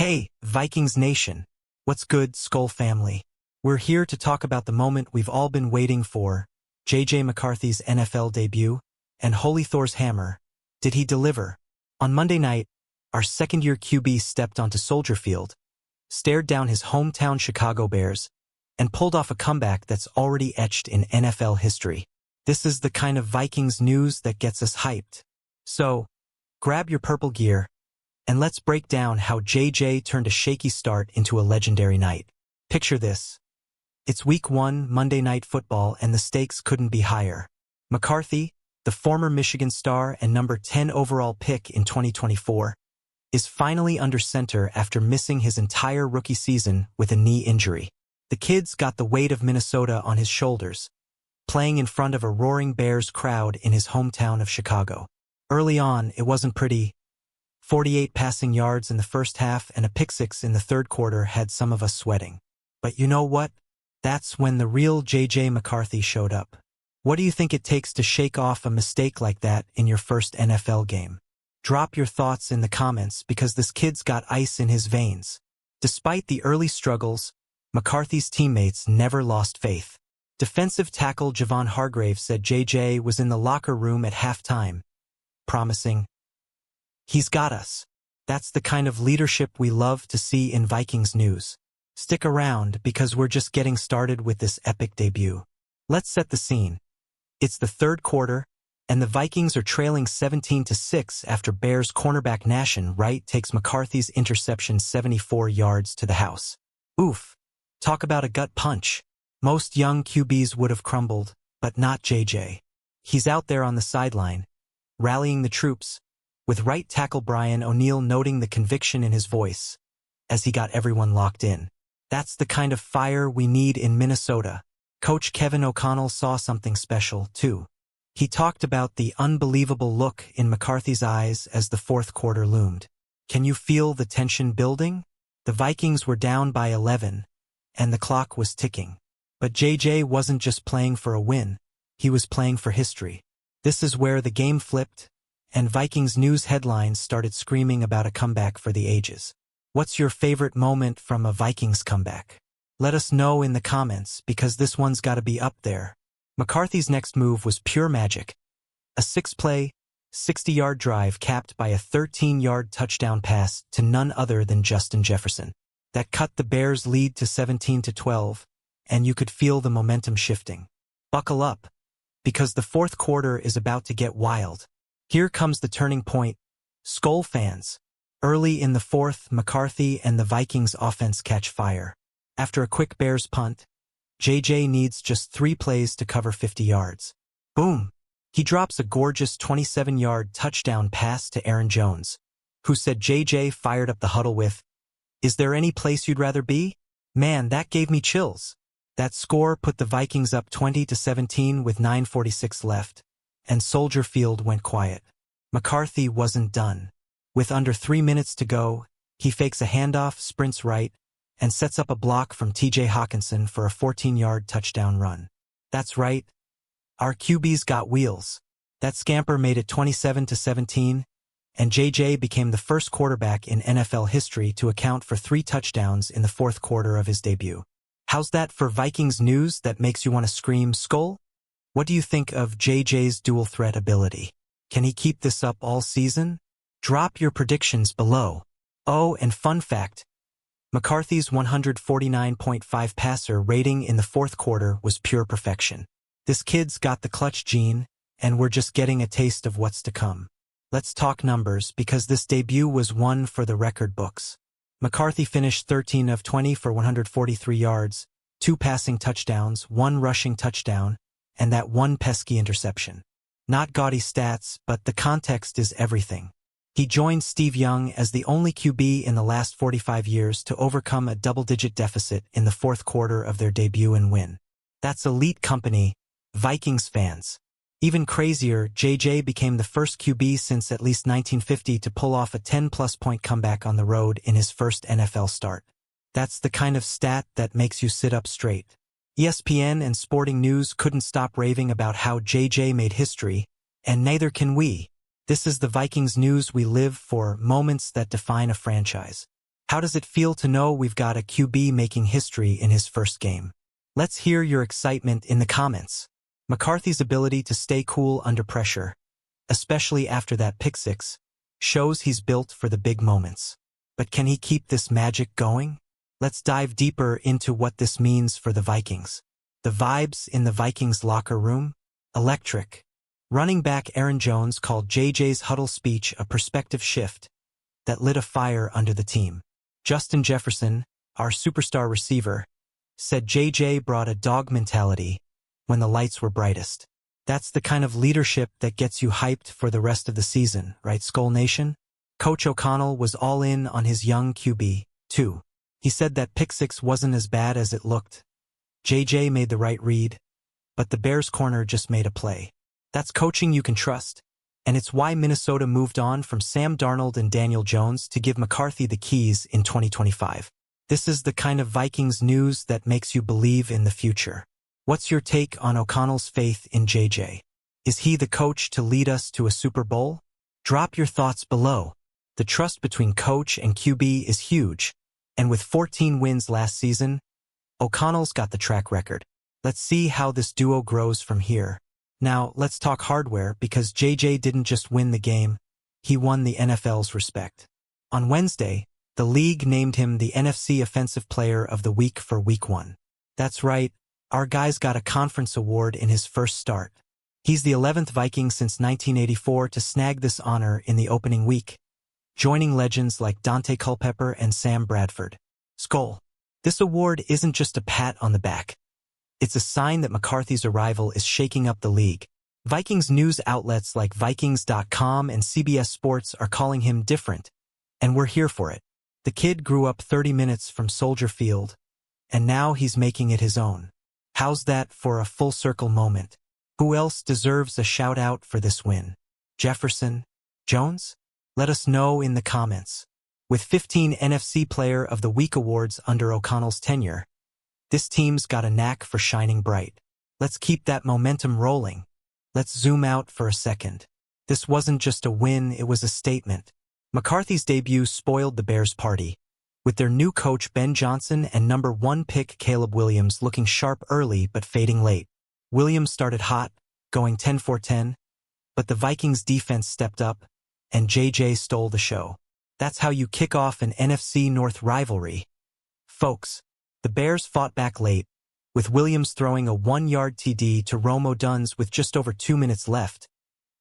Hey, Vikings Nation! What's good, Skull family? We're here to talk about the moment we've all been waiting for, J.J. McCarthy's NFL debut, and Holy Thor's hammer. Did he deliver? On Monday night, our second-year QB stepped onto Soldier Field, stared down his hometown Chicago Bears, and pulled off a comeback that's already etched in NFL history. This is the kind of Vikings news that gets us hyped. So, grab your purple gear, and let's break down how JJ turned a shaky start into a legendary night. Picture this. It's Week 1, Monday Night Football, and the stakes couldn't be higher. McCarthy, the former Michigan star and number 10 overall pick in 2024, is finally under center after missing his entire rookie season with a knee injury. The kid's got the weight of Minnesota on his shoulders, playing in front of a roaring Bears crowd in his hometown of Chicago. Early on, it wasn't pretty. 48 passing yards in the first half and a pick-six in the third quarter had some of us sweating. But you know what? That's when the real J.J. McCarthy showed up. What do you think it takes to shake off a mistake like that in your first NFL game? Drop your thoughts in the comments because this kid's got ice in his veins. Despite the early struggles, McCarthy's teammates never lost faith. Defensive tackle Javon Hargrave said J.J. was in the locker room at halftime, promising, "He's got us." That's the kind of leadership we love to see in Vikings news. Stick around because we're just getting started with this epic debut. Let's set the scene. It's the third quarter, and the Vikings are trailing 17-6 after Bears cornerback Nahshon Wright takes McCarthy's interception 74 yards to the house. Oof. Talk about a gut punch. Most young QBs would have crumbled, but not JJ. He's out there on the sideline, rallying the troops, with right tackle Brian O'Neill noting the conviction in his voice as he got everyone locked in. That's the kind of fire we need in Minnesota. Coach Kevin O'Connell saw something special, too. He talked about the unbelievable look in McCarthy's eyes as the fourth quarter loomed. Can you feel the tension building? The Vikings were down by 11, and the clock was ticking. But JJ wasn't just playing for a win, he was playing for history. This is where the game flipped, and Vikings news headlines started screaming about a comeback for the ages. What's your favorite moment from a Vikings comeback? Let us know in the comments because this one's gotta be up there. McCarthy's next move was pure magic. A 6-play, 60-yard drive capped by a 13-yard touchdown pass to none other than Justin Jefferson. That cut the Bears' lead to 17-12, and you could feel the momentum shifting. Buckle up, because the fourth quarter is about to get wild. Here comes the turning point. Skull fans. Early in the fourth, McCarthy and the Vikings offense catch fire. After a quick Bears punt, JJ needs just 3 plays to cover 50 yards. Boom! He drops a gorgeous 27-yard touchdown pass to Aaron Jones, who said JJ fired up the huddle with, "Is there any place you'd rather be?" Man, that gave me chills. That score put the Vikings up 20-17 with 9:46 left, and Soldier Field went quiet. McCarthy wasn't done. With under 3 minutes to go, he fakes a handoff, sprints right, and sets up a block from TJ Hawkinson for a 14-yard touchdown run. That's right. Our QB's got wheels. That scamper made it 27-17, and JJ became the first quarterback in NFL history to account for 3 touchdowns in the fourth quarter of his debut. How's that for Vikings news that makes you want to scream skull? What do you think of JJ's dual threat ability? Can he keep this up all season? Drop your predictions below. Oh, and fun fact, McCarthy's 149.5 passer rating in the fourth quarter was pure perfection. This kid's got the clutch gene, and we're just getting a taste of what's to come. Let's talk numbers because this debut was one for the record books. McCarthy finished 13 of 20 for 143 yards, 2 passing touchdowns, 1 rushing touchdown, and that 1 pesky interception. Not gaudy stats, but the context is everything. He joined Steve Young as the only QB in the last 45 years to overcome a double-digit deficit in the fourth quarter of their debut and win. That's elite company, Vikings fans. Even crazier, JJ became the first QB since at least 1950 to pull off a 10-plus point comeback on the road in his first NFL start. That's the kind of stat that makes you sit up straight. ESPN and Sporting News couldn't stop raving about how JJ made history, and neither can we. This is the Vikings news we live for, moments that define a franchise. How does it feel to know we've got a QB making history in his first game? Let's hear your excitement in the comments. McCarthy's ability to stay cool under pressure, especially after that pick six, shows he's built for the big moments. But can he keep this magic going? Let's dive deeper into what this means for the Vikings. The vibes in the Vikings locker room? Electric. Running back Aaron Jones called JJ's huddle speech a perspective shift that lit a fire under the team. Justin Jefferson, our superstar receiver, said JJ brought a dog mentality when the lights were brightest. That's the kind of leadership that gets you hyped for the rest of the season, right, Skull Nation? Coach O'Connell was all in on his young QB, too. He said that pick six wasn't as bad as it looked. JJ made the right read, but the Bears corner just made a play. That's coaching you can trust, and it's why Minnesota moved on from Sam Darnold and Daniel Jones to give McCarthy the keys in 2025. This is the kind of Vikings news that makes you believe in the future. What's your take on O'Connell's faith in JJ? Is he the coach to lead us to a Super Bowl? Drop your thoughts below. The trust between coach and QB is huge, and with 14 wins last season, O'Connell's got the track record. Let's see how this duo grows from here. Now, let's talk hardware, because JJ didn't just win the game, he won the NFL's respect. On Wednesday, the league named him the NFC Offensive Player of the Week for Week 1. That's right, our guy's got a conference award in his first start. He's the 11th Viking since 1984 to snag this honor in the opening week, joining legends like Dante Culpepper and Sam Bradford. Skull. This award isn't just a pat on the back. It's a sign that McCarthy's arrival is shaking up the league. Vikings news outlets like Vikings.com and CBS Sports are calling him different, and we're here for it. The kid grew up 30 minutes from Soldier Field, and now he's making it his own. How's that for a full circle moment? Who else deserves a shout out for this win? Jefferson? Jones? Let us know in the comments. With 15 NFC Player of the Week awards under O'Connell's tenure, this team's got a knack for shining bright. Let's keep that momentum rolling. Let's zoom out for a second. This wasn't just a win, it was a statement. McCarthy's debut spoiled the Bears' party, with their new coach Ben Johnson and number 1 pick Caleb Williams looking sharp early but fading late. Williams started hot, going 10-for-10, but the Vikings defense stepped up, and JJ stole the show. That's how you kick off an NFC North rivalry. Folks, the Bears fought back late, with Williams throwing a 1-yard TD to Rome Odunze with just over 2 minutes left,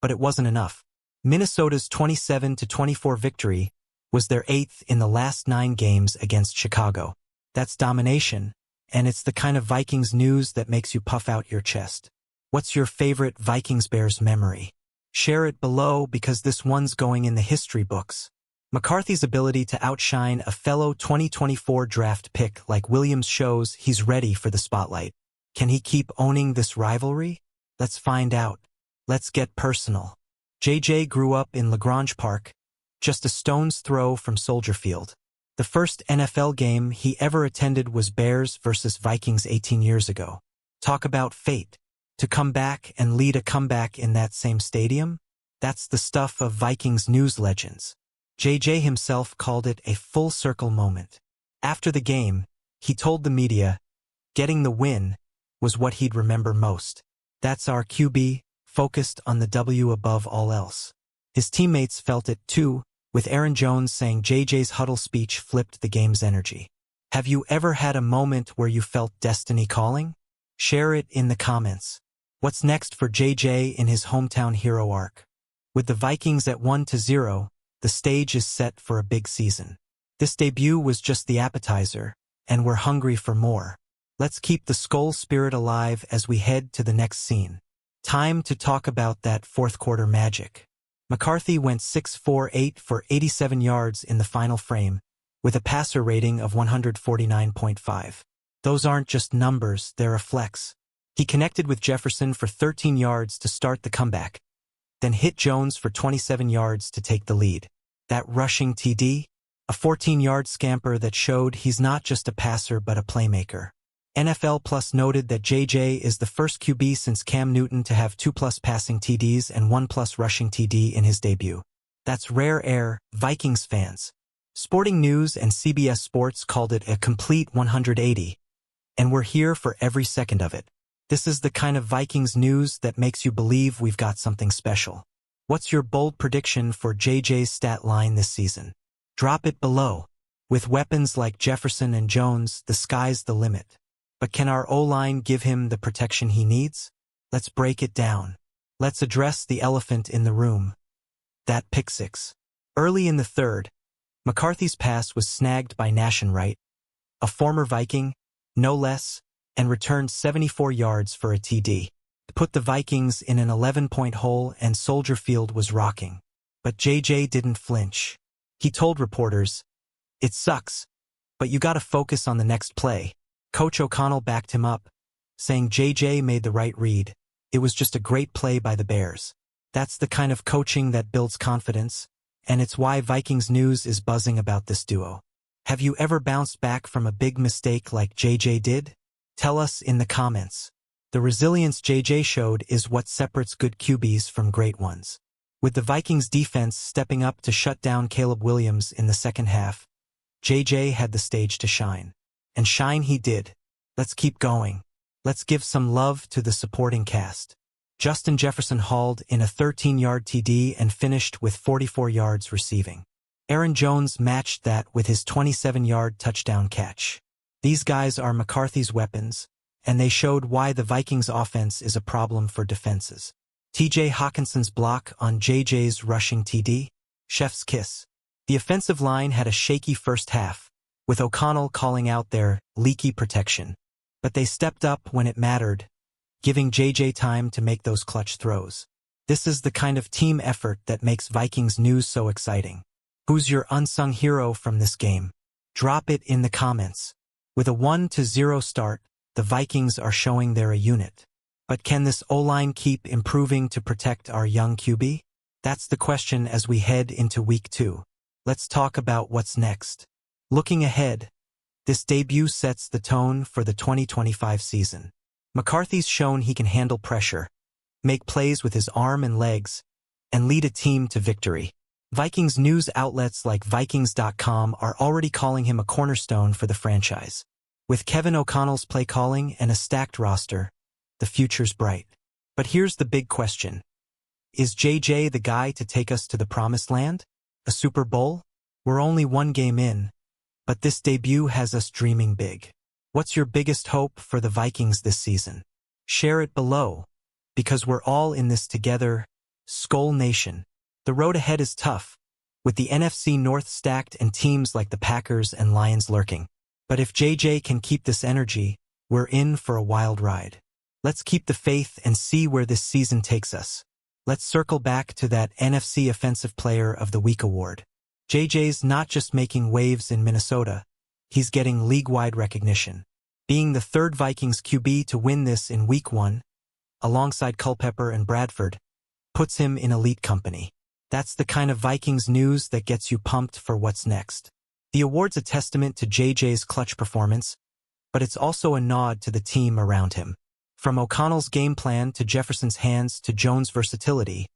but it wasn't enough. Minnesota's 27-24 victory was their 8th in the last 9 games against Chicago. That's domination, and it's the kind of Vikings news that makes you puff out your chest. What's your favorite Vikings-Bears memory? Share it below, because this one's going in the history books. McCarthy's ability to outshine a fellow 2024 draft pick like Williams shows he's ready for the spotlight. Can he keep owning this rivalry? Let's find out. Let's get personal. JJ grew up in LaGrange Park, just a stone's throw from Soldier Field. The first NFL game he ever attended was Bears versus Vikings 18 years ago. Talk about fate. To come back and lead a comeback in that same stadium? That's the stuff of Vikings news legends. JJ himself called it a full-circle moment. After the game, he told the media, getting the win was what he'd remember most. That's our QB, focused on the W above all else. His teammates felt it too, with Aaron Jones saying JJ's huddle speech flipped the game's energy. Have you ever had a moment where you felt destiny calling? Share it in the comments. What's next for JJ in his hometown hero arc? With the Vikings at 1-0, the stage is set for a big season. This debut was just the appetizer, and we're hungry for more. Let's keep the Skull spirit alive as we head to the next scene. Time to talk about that fourth-quarter magic. McCarthy went 6-for-8 for 87 yards in the final frame, with a passer rating of 149.5. Those aren't just numbers, they're a flex. He connected with Jefferson for 13 yards to start the comeback, then hit Jones for 27 yards to take the lead. That rushing TD? A 14-yard scamper that showed he's not just a passer but a playmaker. NFL Plus noted that JJ is the first QB since Cam Newton to have 2+ passing TDs and 1+ rushing TD in his debut. That's rare air, Vikings fans. Sporting News and CBS Sports called it a complete 180, and we're here for every second of it. This is the kind of Vikings news that makes you believe we've got something special. What's your bold prediction for JJ's stat line this season? Drop it below. With weapons like Jefferson and Jones, the sky's the limit. But can our O-line give him the protection he needs? Let's break it down. Let's address the elephant in the room. That pick six. Early in the third, McCarthy's pass was snagged by Wright, a former Viking, no less, and returned 74 yards for a TD. To put the Vikings in an 11-point hole, and Soldier Field was rocking. But JJ didn't flinch. He told reporters, "It sucks, but you gotta focus on the next play." Coach O'Connell backed him up, saying JJ made the right read. It was just a great play by the Bears. That's the kind of coaching that builds confidence, and it's why Vikings news is buzzing about this duo. Have you ever bounced back from a big mistake like JJ did? Tell us in the comments. The resilience JJ showed is what separates good QBs from great ones. With the Vikings defense stepping up to shut down Caleb Williams in the second half, JJ had the stage to shine. And shine he did. Let's keep going. Let's give some love to the supporting cast. Justin Jefferson hauled in a 13-yard TD and finished with 44 yards receiving. Aaron Jones matched that with his 27-yard touchdown catch. These guys are McCarthy's weapons, and they showed why the Vikings offense is a problem for defenses. TJ Hawkinson's block on JJ's rushing TD? Chef's kiss. The offensive line had a shaky first half, with O'Connell calling out their leaky protection. But they stepped up when it mattered, giving JJ time to make those clutch throws. This is the kind of team effort that makes Vikings news so exciting. Who's your unsung hero from this game? Drop it in the comments. With a 1-0 start, the Vikings are showing they're a unit. But can this O-line keep improving to protect our young QB? That's the question as we head into Week 2. Let's talk about what's next. Looking ahead, this debut sets the tone for the 2025 season. McCarthy's shown he can handle pressure, make plays with his arm and legs, and lead a team to victory. Vikings news outlets like Vikings.com are already calling him a cornerstone for the franchise. With Kevin O'Connell's play calling and a stacked roster, the future's bright. But here's the big question. Is JJ the guy to take us to the promised land? A Super Bowl? We're only one game in, but this debut has us dreaming big. What's your biggest hope for the Vikings this season? Share it below, because we're all in this together, Skol Nation. The road ahead is tough, with the NFC North stacked and teams like the Packers and Lions lurking. But if JJ can keep this energy, we're in for a wild ride. Let's keep the faith and see where this season takes us. Let's circle back to that NFC Offensive Player of the Week award. JJ's not just making waves in Minnesota, he's getting league-wide recognition. Being the third Vikings QB to win this in Week 1, alongside Culpepper and Bradford, puts him in elite company. That's the kind of Vikings news that gets you pumped for what's next. The award's a testament to JJ's clutch performance, but it's also a nod to the team around him. From O'Connell's game plan to Jefferson's hands to Jones' versatility,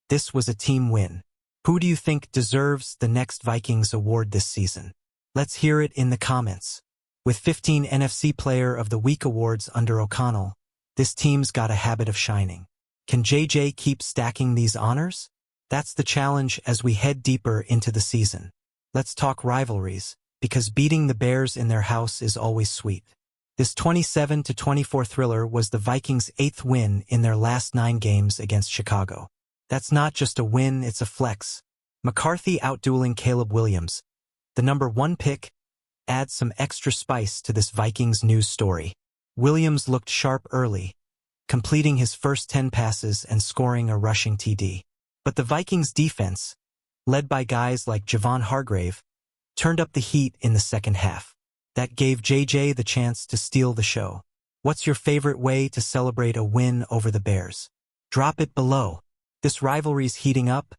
this was a team win. Who do you think deserves the next Vikings award this season? Let's hear it in the comments. With 15 NFC Player of the Week awards under O'Connell, this team's got a habit of shining. Can JJ keep stacking these honors? That's the challenge as we head deeper into the season. Let's talk rivalries, because beating the Bears in their house is always sweet. This 27-24 thriller was the Vikings' 8th win in their last 9 games against Chicago. That's not just a win, it's a flex. McCarthy outdueling Caleb Williams, the number 1 pick, adds some extra spice to this Vikings news story. Williams looked sharp early, completing his first 10 passes and scoring a rushing TD. But the Vikings defense, led by guys like Javon Hargrave, turned up the heat in the second half. That gave JJ the chance to steal the show. What's your favorite way to celebrate a win over the Bears? Drop it below. This rivalry's heating up,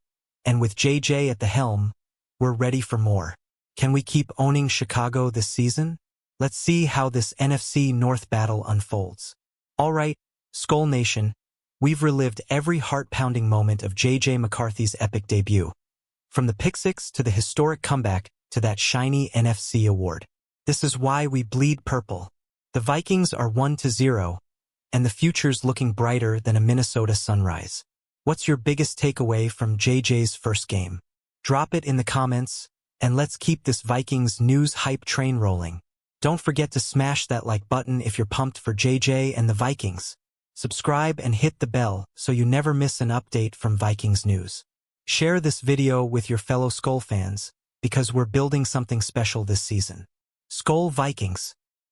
and with JJ at the helm, we're ready for more. Can we keep owning Chicago this season? Let's see how this NFC North battle unfolds. All right, Skol Nation, we've relived every heart-pounding moment of JJ McCarthy's epic debut. From the pick six to the historic comeback, to that shiny NFC award. This is why we bleed purple. The Vikings are 1-0, and the future's looking brighter than a Minnesota sunrise. What's your biggest takeaway from JJ's first game? Drop it in the comments, and let's keep this Vikings news hype train rolling. Don't forget to smash that like button if you're pumped for JJ and the Vikings. Subscribe and hit the bell so you never miss an update from Vikings news. Share this video with your fellow Skol fans, because we're building something special this season. Skol Vikings!